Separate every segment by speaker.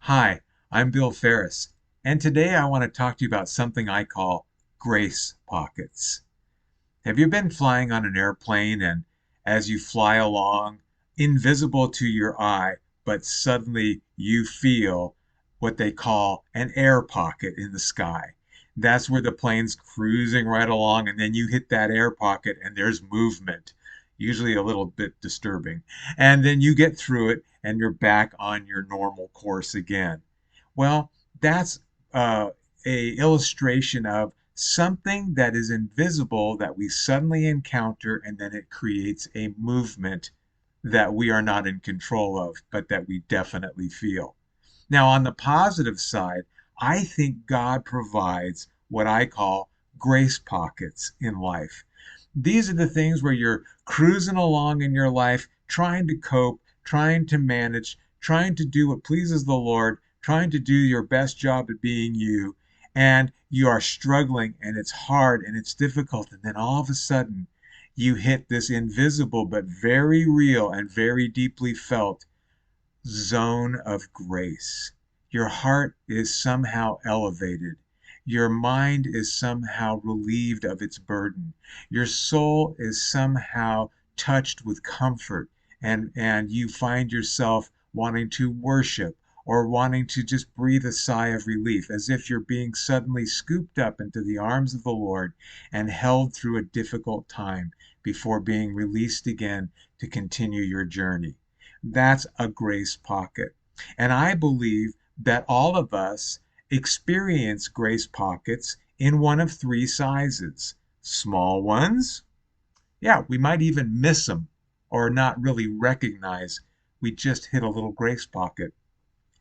Speaker 1: Hi, I'm Bill Faris, and today I want to talk to you about something I call grace pockets. Have you been flying on an airplane and as you fly along, invisible to your eye, but suddenly you feel what they call an air pocket in the sky? That's where the plane's cruising right along, and then you hit that air pocket and there's movement, usually a little bit disturbing. And then you get through it and you're back on your normal course again. Well, that's a illustration of something that is invisible that we suddenly encounter, and then it creates a movement that we are not in control of, but that we definitely feel. Now, on the positive side, I think God provides what I call grace pockets in life. These are the things where you're cruising along in your life, trying to cope, trying to manage, trying to do what pleases the Lord, trying to do your best job at being you, and you are struggling and it's hard and it's difficult. And then all of a sudden, you hit this invisible but very real and very deeply felt zone of grace. Your heart is somehow elevated. Your mind is somehow relieved of its burden. Your soul is somehow touched with comfort, and you find yourself wanting to worship or wanting to just breathe a sigh of relief, as if you're being suddenly scooped up into the arms of the Lord and held through a difficult time before being released again to continue your journey. That's a grace pocket. And I believe that all of us experience grace pockets in one of three sizes. Small ones, yeah, we might even miss them or not really recognize we just hit a little grace pocket.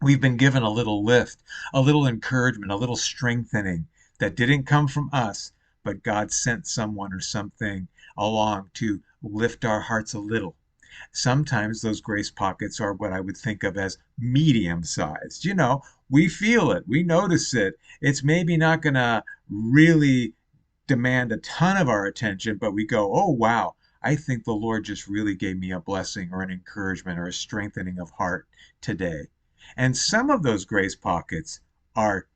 Speaker 1: We've been given a little lift, a little encouragement, a little strengthening that didn't come from us, but God sent someone or something along to lift our hearts a little. Sometimes those grace pockets are what I would think of as medium sized. We feel it, we notice it. It's maybe not going to really demand a ton of our attention, but we go, oh, wow, I think the Lord just really gave me a blessing or an encouragement or a strengthening of heart today. And some of those grace pockets are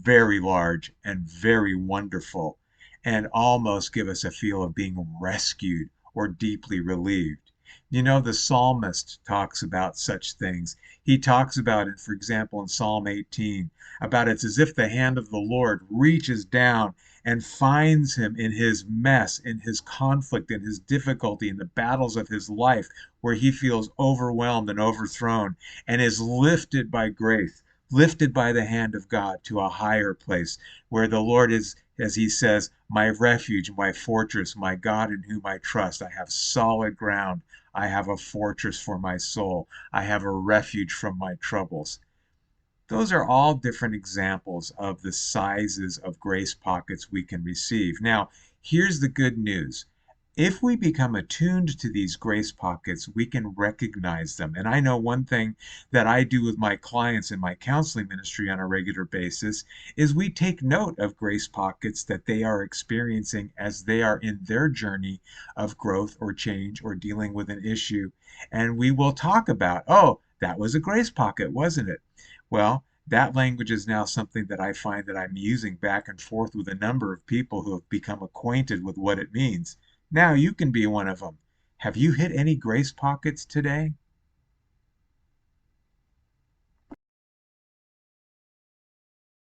Speaker 1: very large and very wonderful and almost give us a feel of being rescued or deeply relieved. The psalmist talks about such things. He talks about it, for example, in Psalm 18, about it's as if the hand of the Lord reaches down and finds him in his mess, in his conflict, in his difficulty, in the battles of his life, where he feels overwhelmed and overthrown, and is lifted by grace, lifted by the hand of God to a higher place, where the Lord is, as he says, my refuge, my fortress, my God in whom I trust. I have solid ground. I have a fortress for my soul. I have a refuge from my troubles. Those are all different examples of the sizes of grace pockets we can receive. Now, here's the good news. If we become attuned to these grace pockets, we can recognize them. And I know one thing that I do with my clients in my counseling ministry on a regular basis is we take note of grace pockets that they are experiencing as they are in their journey of growth or change or dealing with an issue. And we will talk about, oh, that was a grace pocket, wasn't it? Well, that language is now something that I find that I'm using back and forth with a number of people who have become acquainted with what it means. Now you can be one of them. Have you hit any grace pockets today?